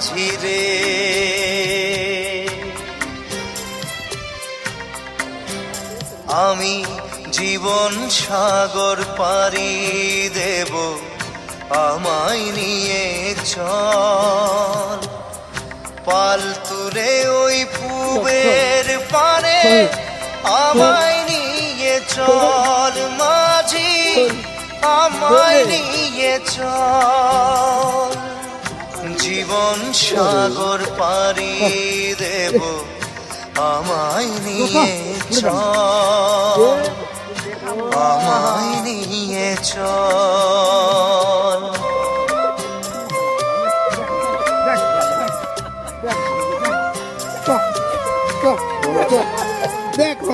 মাঝি রে। আমি জীবন সাগর পাড়ি দেব, আমায় নিয়ে চল। পাল তুলে ওই পুবের পারে আমায় নিয়ে চল মাঝি, আমায় নিয়ে চল। জীবন সাগর পাড়ি দেব, আমায় নিয়ে চল, আমায় নিয়ে চল। দেখো দেখো